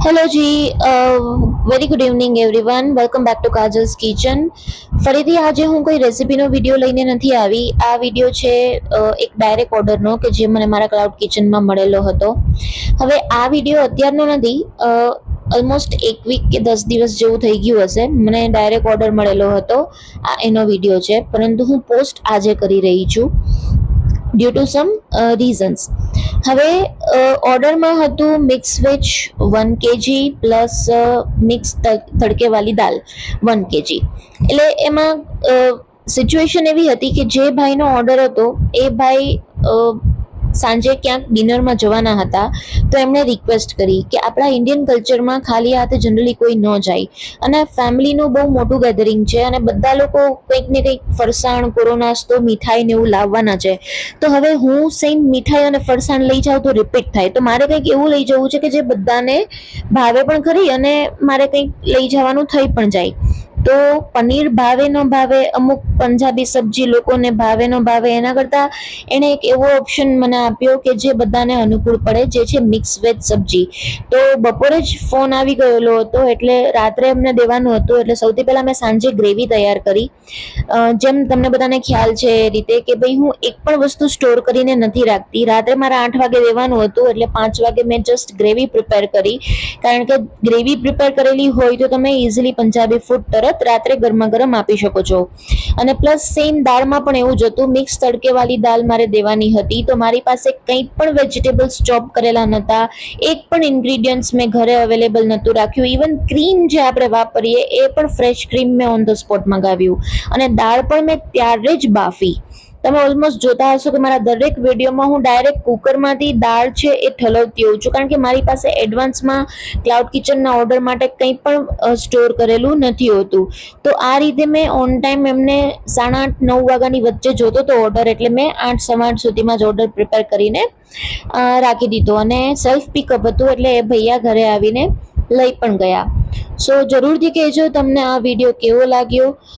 Hello જી, very good evening everyone. Welcome back to Kajal's kitchen. ફરીથી આજે હું કોઈ રેસિપીનો વિડીયો લઈને નથી આવી. આ વિડીયો છે એક ડાયરેક્ટ ઓર્ડરનો કે જે મને મારા ક્લાઉડ કિચનમાં મળેલો હતો. હવે આ વિડીયો અત્યારનો નથી, ઓલમોસ્ટ એક વીક કે 10 દિવસ જેવું થઈ ગયું હશે. મને ડાયરેક્ટ ઓર્ડર મળેલો હતો. આ એનો વિડીયો છે, પરંતુ હું પોસ્ટ આજે કરી રહી છું ડ્યુ ટુ સમ રીઝન્સ. હવે ઓર્ડરમાં હતું mix veg 1 kg plus mix તડકેવાલી દાલ 1 kg. એટલે એમાં સિચ્યુએશન એવી હતી કે જે ભાઈનો ઓર્ડર હતો એ ભાઈ સાંજે ક્યાંક ડિનરમાં જવાના હતા, તો એમણે રિક્વેસ્ટ કરી કે આપણા ઇન્ડિયન કલ્ચરમાં ખાલી હાથે જનરલી કોઈ ન જાય, અને ફેમિલીનું બહુ મોટું ગેધરિંગ છે અને બધા લોકો કંઈક ને કંઈક ફરસાણ, કોરો નાસ્તો, મીઠાઈ ને એવું લાવવાના છે. તો હવે હું સેમ મીઠાઈ અને ફરસાણ લઈ જાઉં તો રિપીટ થાય, તો મારે કંઈક એવું લઈ જવું છે કે જે બધાને ભાવે પણ ખરી અને મારે કંઈક લઈ જવાનું થઈ પણ જાય. તો પનીર ભાવે ન ભાવે, અમુક પંજાબી સબ્જી લોકોને ભાવે ન ભાવે, એના કરતાં એણે એક એવો ઓપ્શન મને આપ્યો કે જે બધાને અનુકૂળ પડે, જે છે મિક્સ વેજ સબ્જી. તો બપોરે જ ફોન આવી ગયેલો હતો, એટલે રાત્રે એમને દેવાનું હતું. એટલે સૌથી પહેલાં મેં સાંજે ગ્રેવી તૈયાર કરી. જેમ તમને બધાને ખ્યાલ છે એ રીતે કે ભાઈ હું એક પણ વસ્તુ સ્ટોર કરીને નથી રાખતી. રાત્રે મારે 8 વાગે દેવાનું હતું, એટલે 5 વાગે મેં જસ્ટ ગ્રેવી પ્રિપેર કરી. કારણ કે ગ્રેવી પ્રિપેર કરેલી હોય તો તમે ઇઝીલી પંજાબી ફૂડ તરત રાત્રે ગરમા ગરમ આપી શકો છો. અને પ્લસ સેમ દાળમાં પણ એવું જ હતું, મિક્સ તડકેવાળી દાળ મારે દેવાની હતી. તો મારી પાસે કંઈ પણ વેજીટેબલ્સ ચોપ કરેલા નહોતા, એક પણ ઇન્ગ્રીડિયન્ટ્સ મેં ઘરે અવેલેબલ નહોતું રાખ્યું. ઇવન ક્રીમ જે આપણે વાપરીએ એ પણ ફ્રેશ ક્રીમ મેં ઓન ધ સ્પોટ મંગાવ્યું, અને દાળ પણ મેં ત્યારે જ બાફી. તમે ઓલમોસ્ટ જોતા હશો કે મારા દરેક વિડીયોમાં હું ડાયરેક્ટ કુકરમાંથી દાળ છે એ ઠલવતી હોઉં છું, કારણ કે મારી પાસે એડવાન્સમાં ક્લાઉડ કિચનના ઓર્ડર માટે કંઈ પણ સ્ટોર કરેલું નથી હોતું. તો આ રીતે મેં ઓન ટાઈમ એમને 8:30-9 વાગ્યાની વચ્ચે જોતો હતો ઓર્ડર, એટલે મેં 8-8:15 સુધીમાં જ ઓર્ડર પ્રિપેર કરીને રાખી દીધો. અને સેલ્ફ પિકઅપ હતું, એટલે એ ભૈયા ઘરે આવીને લઈ પણ ગયા. સો જરૂરથી કહેજો તમને આ વિડીયો કેવો લાગ્યો.